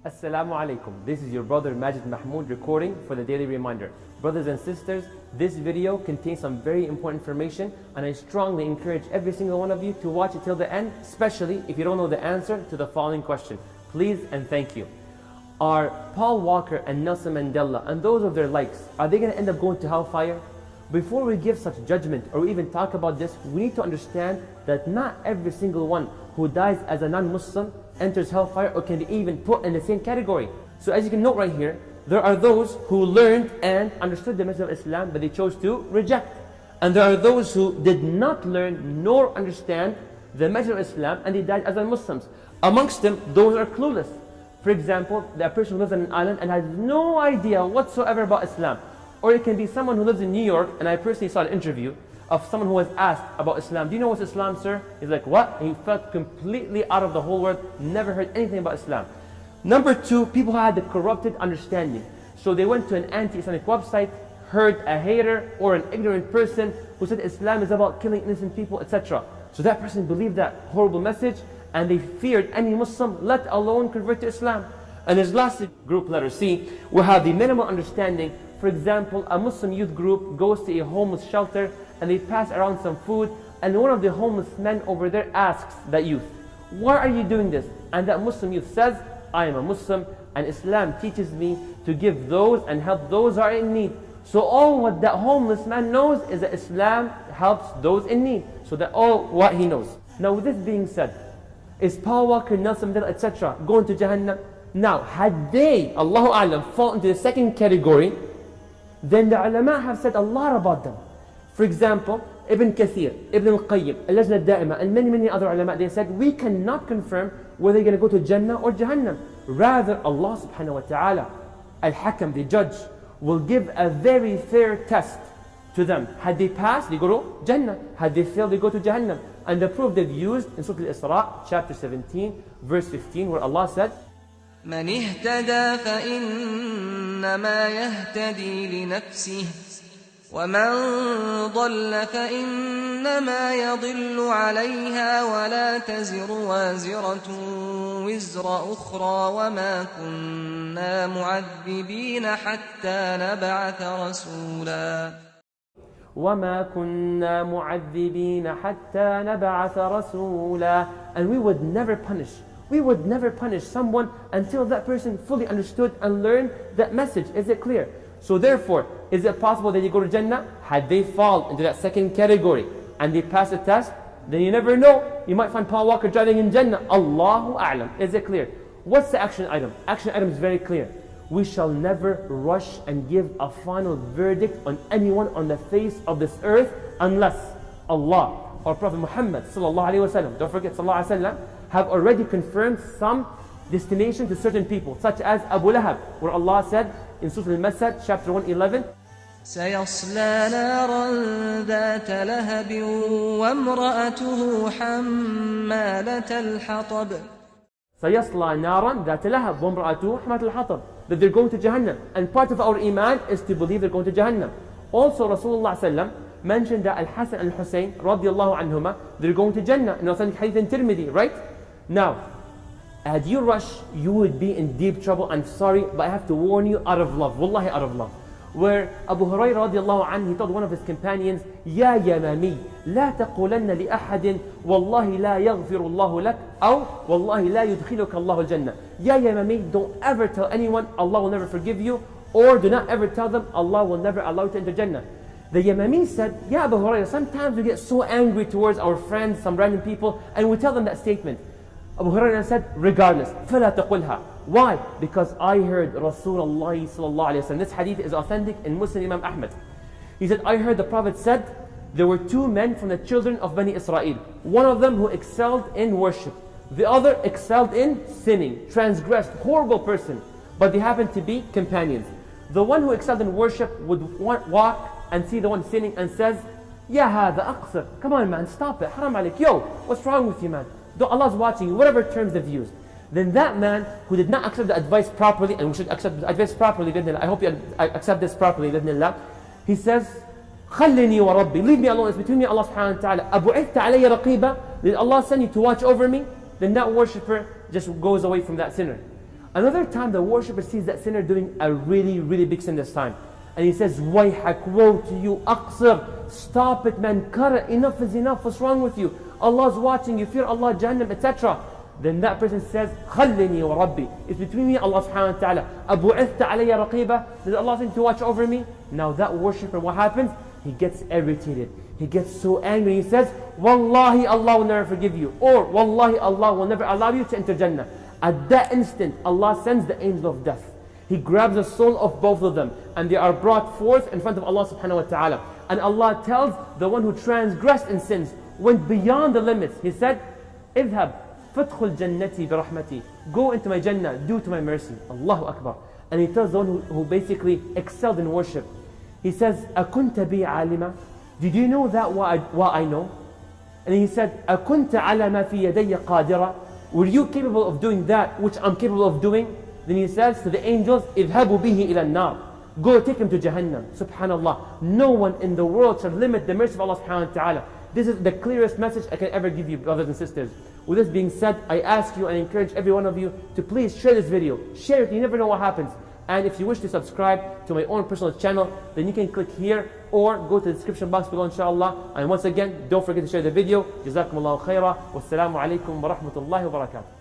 Assalamu alaikum. This is your brother Majed Mahmoud recording for the daily reminder. Brothers and sisters, this video contains some very important information and I strongly encourage every single one of you to watch it till the end, especially if you don't know the answer to the following question. Please and thank you. Are Paul Walker and Nelson Mandela and those of their likes, are they going to end up going to hellfire? Before we give such judgment or even talk about this, we need to understand that not every single one who dies as a non-Muslim enters hellfire or can be even put in the same category. So as you can note right here, there are those who learned and understood the message of Islam but they chose to reject. And there are those who did not learn nor understand the message of Islam and they died as non-Muslims. Amongst them, those are clueless. For example, the person who lives on an island and has no idea whatsoever about Islam. Or it can be someone who lives in New York, and I personally saw an interview of someone who was asked about Islam. Do you know what's Islam, sir? He's like, what? He felt completely out of the whole world, never heard anything about Islam. Number two, people who had the corrupted understanding. So they went to an anti-Islamic website, heard a hater or an ignorant person who said Islam is about killing innocent people, etc. So that person believed that horrible message and they feared any Muslim, let alone convert to Islam. And this last group, letter C, will have the minimal understanding. For example, a Muslim youth group goes to a homeless shelter and they pass around some food and one of the homeless men over there asks that youth, why are you doing this? And that Muslim youth says, I am a Muslim and Islam teaches me to give those and help those who are in need. So all what that homeless man knows is that Islam helps those in need. So that's all what he knows. Now with this being said, is Paul Walker, Nelson Mandela, etc. going to Jahannam? Now, had they, Allahu A'lam, fall into the second category, then the ulama have said a lot about them. For example, Ibn Kathir, Ibn al-Qayyim, Al-Lajna al-Da'ima, and many other ulama, they said, we cannot confirm whether they're going to go to Jannah or Jahannam. Rather, Allah subhanahu wa ta'ala, Al-Hakam, the judge, will give a very fair test to them. Had they passed, they go to Jannah. Had they failed, they go to Jahannam. And the proof they've used in Surah Al-Isra, chapter 17, verse 15, where Allah said, من اهتدى فإنما يهتدي لنفسه ومن ضل فإنما يضل عليها ولا تزر وازرة وزر أخرى وما كنا معذبين حتى نبعث رسولا وَمَا كُنَّا مُعَذِّبِينَ حَتَّى نَبْعَثَ رَسُولًا. And we would never punish someone until that person fully understood and learned that message. Is it clear? So therefore, is it possible that they go to Jannah? Had they fall into that second category and they pass the test, then you never know. You might find Paul Walker driving in Jannah. Allahu A'lam. Is it clear? What's the action item? Action item is very clear. We shall never rush and give a final verdict on anyone on the face of this earth unless Allah or Prophet Muhammad sallallahu alaihi wasallam, don't forget sallallahu alaihi wasallam, have already confirmed some destination to certain people, such as Abu Lahab, where Allah said in Surah Al-Masad, chapter 111, سيصلى نارا ذات لهب وامرأته حمالة الحطب. سيصلى نارا ذات لهب وامرأته حمالة الحطب. That they're going to Jahannam. And part of our iman is to believe they're going to Jahannam. Also Rasulullah sallam mentioned that Al-Hasan and Al-Husayn radiallahu anhuma, they're going to Jannah in authentic hadith in Tirmidhi, right? Now, had you rush, you would be in deep trouble. I'm sorry, but I have to warn you out of love, wallahi out of love. Where Abu Hurairah radiallahu anhu, he told one of his companions, يا يمامي لا تقولن لأحد والله لا يغفر الله لك أو والله لا يدخلك الله الجنة. Ya Yamami, don't ever tell anyone Allah will never forgive you, or do not ever tell them Allah will never allow you to enter Jannah. The Yamami said, Ya Abu Hurairah, sometimes we get so angry towards our friends, some random people, and we tell them that statement. Abu Hurairah said, regardless, فَلَا تَقُلْهَا. Why? Because I heard Rasulullah sallallahu alayhi wa sallam. This hadith is authentic in Muslim Imam Ahmad. He said, I heard the Prophet said, there were two men from the children of Bani Israel. One of them who excelled in worship. The other excelled in sinning, transgressed, horrible person. But they happened to be companions. The one who excelled in worship would walk and see the one sinning and says, Ya hada aqsir. Come on man, stop it. Haram alik. Yo, what's wrong with you man? Allah's watching you, whatever terms they've used. Then that man who did not accept the advice properly, and we should accept the advice properly, I hope you accept this properly, he says, خلني وربي, leave me alone, it's between me and Allah subhanahu wa ta'ala. أبعثت علي رقيبا, did Allah send you to watch over me? Then that worshipper just goes away from that sinner. Another time the worshipper sees that sinner doing a really, really big sin this time. And he says, Wayhak, woe to you, Aqsir, stop it man, cut it, enough is enough, what's wrong with you? Allah's watching you, fear Allah, Jahannam, etc. Then that person says, Khallini wa Rabbi. It's between me and Allah subhanahu wa ta'ala. Abu'ithta alayya raqiba. Does Allah think to watch over me? Now that worshipper, what happens? He gets irritated. He gets so angry. He says, Wallahi, Allah will never forgive you. Or, Wallahi, Allah will never allow you to enter Jannah. At that instant, Allah sends the angel of death. He grabs the soul of both of them, and they are brought forth in front of Allah subhanahu wa ta'ala. And Allah tells the one who transgressed in sins, went beyond the limits. He said, Idhab, fadkhul jannati bi rahmati. Go into my Jannah, due to my mercy. Allahu Akbar. And he tells the one who basically excelled in worship. He says, Akunta bi alima? Did you know that what I know? And he said, Akunta ala ma fi yadayya qadira? Were you capable of doing that which I'm capable of doing? Then he says to the angels, Idhabu bihi ila nar. Go take him to Jahannam. Subhanallah. No one in the world shall limit the mercy of Allah subhanahu wa ta'ala. This is the clearest message I can ever give you, brothers and sisters. With this being said, I ask you and encourage every one of you to please share this video. Share it, you never know what happens. And if you wish to subscribe to my own personal channel, then you can click here or go to the description box below, inshallah. And once again, don't forget to share the video. Jazakumullahu khaira. Wassalamu alaikum wa rahmatullahi wa barakatuh.